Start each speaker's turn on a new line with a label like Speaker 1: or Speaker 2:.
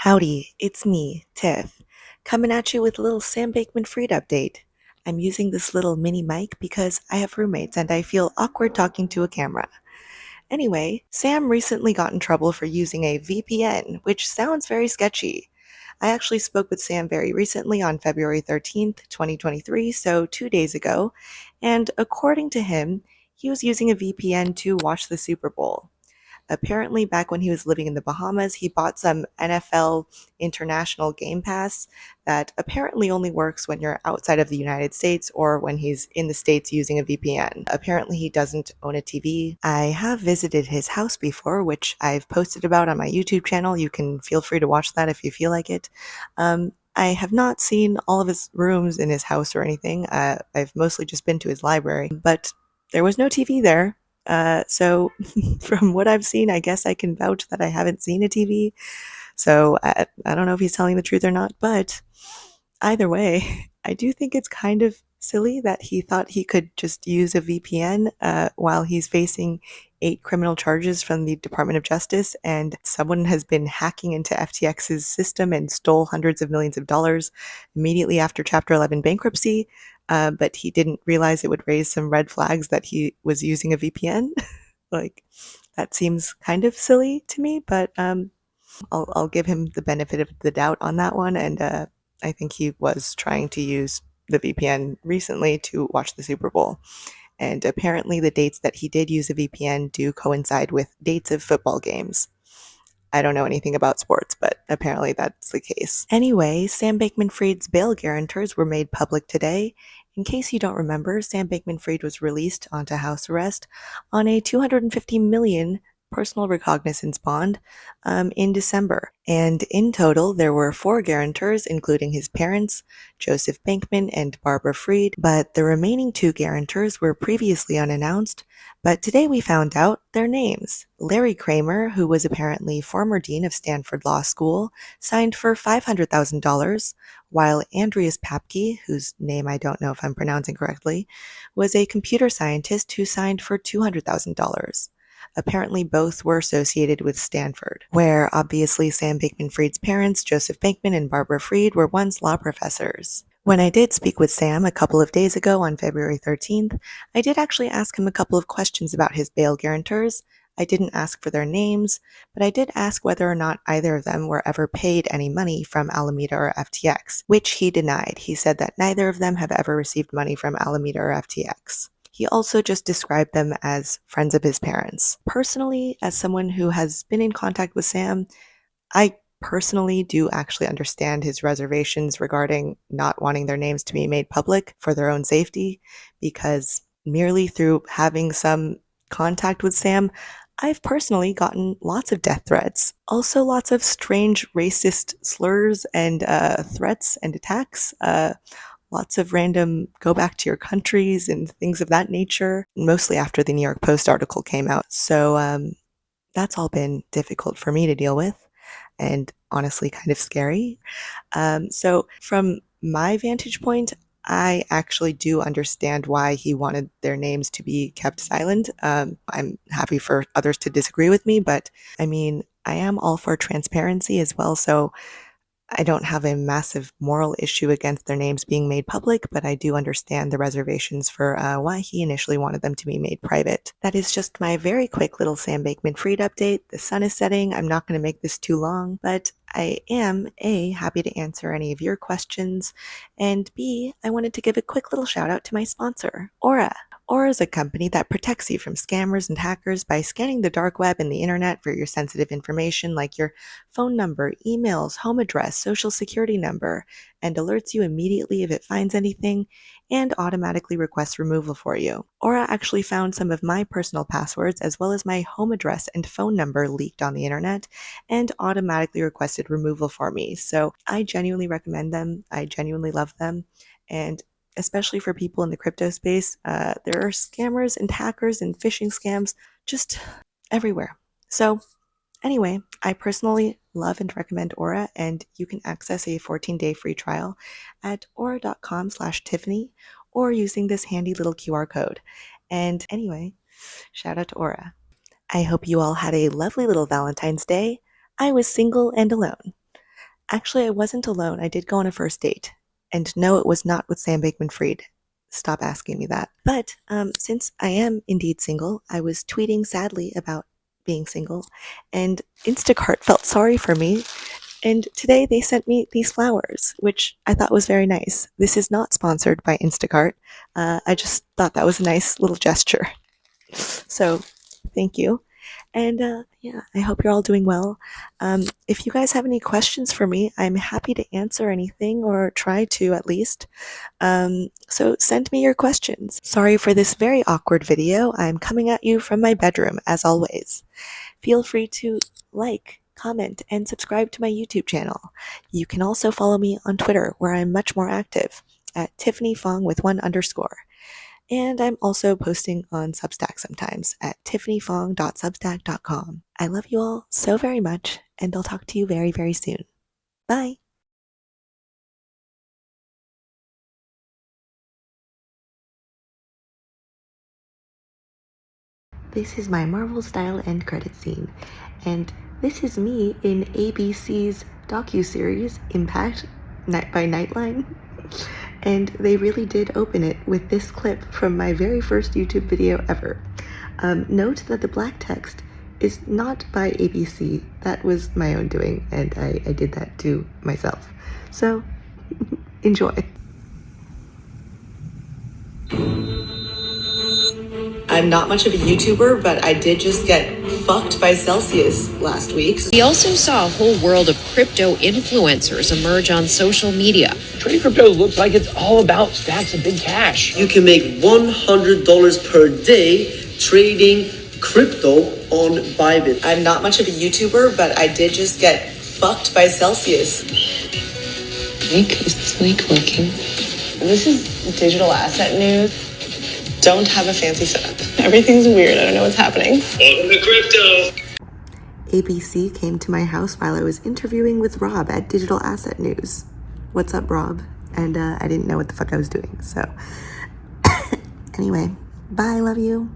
Speaker 1: Howdy, it's me, Tiff, coming at you with a little Sam Bankman-Fried update. I'm using this little mini mic because I have roommates and I feel awkward talking to a camera. Anyway, Sam recently got in trouble for using a VPN, which sounds very sketchy. I actually spoke with Sam very recently on February 13th, 2023, so 2 days ago, and according to him, he was using a VPN to watch the Super Bowl. Apparently, back when he was living in the Bahamas, he bought some NFL international game pass that apparently only works when you're outside of the United States or when he's in the States using a VPN. Apparently, he doesn't own a TV. I have visited his house before, which I've posted about on my YouTube channel. You can feel free to watch that if you feel like it. I have not seen all of his rooms in his house or anything. I've mostly just been to his library, but there was no TV there. So from what I've seen, I guess I can vouch that I haven't seen a TV. So I don't know if he's telling the truth or not, but either way, I do think it's kind of silly that he thought he could just use a VPN while he's facing 8 criminal charges from the Department of Justice, and someone has been hacking into FTX's system and stole hundreds of millions of dollars immediately after Chapter 11 bankruptcy. But he didn't realize it would raise some red flags that he was using a VPN. Like, that seems kind of silly to me, but I'll give him the benefit of the doubt on that one. And I think he was trying to use the VPN recently to watch the Super Bowl. And apparently, the dates that he did use a VPN do coincide with dates of football games. I don't know anything about sports, but apparently that's the case. Anyway, Sam Bankman-Fried's bail guarantors were made public today. In case you don't remember, Sam Bankman-Fried was released onto house arrest on a $250 million personal recognizance bond in December. And in total, there were 4 guarantors, including his parents, Joseph Bankman and Barbara Fried, but the remaining 2 guarantors were previously unannounced. But today we found out their names. Larry Kramer, who was apparently former dean of Stanford Law School, signed for $500,000, while Andreas Paepcke, whose name I don't know if I'm pronouncing correctly, was a computer scientist who signed for $200,000. Apparently both were associated with Stanford, where obviously Sam Bankman-Fried's parents, Joseph Bankman and Barbara Fried, were once law professors. When I did speak with Sam a couple of days ago on February 13th, I did actually ask him a couple of questions about his bail guarantors. I didn't ask for their names, but I did ask whether or not either of them were ever paid any money from Alameda or FTX, which he denied. He said that neither of them have ever received money from Alameda or FTX. He also just described them as friends of his parents. Personally, as someone who has been in contact with Sam, I personally do actually understand his reservations regarding not wanting their names to be made public for their own safety, because merely through having some contact with Sam, I've personally gotten lots of death threats. Also lots of strange racist slurs and threats and attacks. Lots of random go back to your countries and things of that nature, mostly after the New York Post article came out. So that's all been difficult for me to deal with and honestly kind of scary. So from my vantage point, I actually do understand why he wanted their names to be kept silent. I'm happy for others to disagree with me, but I mean, I am all for transparency as well, so I don't have a massive moral issue against their names being made public, but I do understand the reservations for why he initially wanted them to be made private. That is just my very quick little Sam Bankman-Fried update. The sun is setting. I'm not going to make this too long, but I am A, happy to answer any of your questions, and B, I wanted to give a quick little shout out to my sponsor, Aura. Aura is a company that protects you from scammers and hackers by scanning the dark web and the internet for your sensitive information like your phone number, emails, home address, social security number, and alerts you immediately if it finds anything and automatically requests removal for you. Aura actually found some of my personal passwords as well as my home address and phone number leaked on the internet and automatically requested removal for me. So I genuinely recommend them. I genuinely love them. And especially for people in the crypto space, there are scammers and hackers and phishing scams just everywhere. So anyway, I personally love and recommend Aura, and you can access a 14-day free trial at aura.com/Tiffany or using this handy little QR code. And anyway, shout out to Aura. I hope you all had a lovely little Valentine's Day. I was single and alone. Actually, I wasn't alone. I did go on a first date. And no, it was not with Sam Bankman-Fried. Stop asking me that. But since I am indeed single, I was tweeting sadly about being single, and Instacart felt sorry for me. And today they sent me these flowers, which I thought was very nice. This is not sponsored by Instacart. I just thought that was a nice little gesture. So, thank you. And yeah, I hope you're all doing well. If you guys have any questions for me, I'm happy to answer anything or try to at least. So send me your questions. Sorry for this very awkward video. I'm coming at you from my bedroom, as always. Feel free to like, comment, and subscribe to my YouTube channel. You can also follow me on Twitter, where I'm much more active, at tiffanyfong with 1_. And I'm also posting on Substack sometimes at tiffanyfong.substack.com. I love you all so very much, and I'll talk to you very, very soon. Bye! This is my Marvel-style end credit scene, and this is me in ABC's docuseries Impact by Nightline. And they really did open it with this clip from my very first YouTube video ever. Note that the black text is not by ABC. That was my own doing, and I did that to myself. So, enjoy. I'm not much of a YouTuber, but I did just get fucked by Celsius last week.
Speaker 2: We also saw a whole world of crypto influencers emerge on social media.
Speaker 3: Trading crypto looks like it's all about stacks of big cash.
Speaker 4: You can make $100 per day trading crypto on Bybit.
Speaker 1: I'm not much of a YouTuber, but I did just get fucked by Celsius.
Speaker 5: Is this mic working? This is digital asset news. Don't have a fancy setup. Everything's weird. I don't know what's happening.
Speaker 4: Welcome to crypto.
Speaker 1: ABC came to my house while I was interviewing with Rob at Digital Asset News. What's up, Rob? And I didn't know what the fuck I was doing, so. Anyway, bye, love you.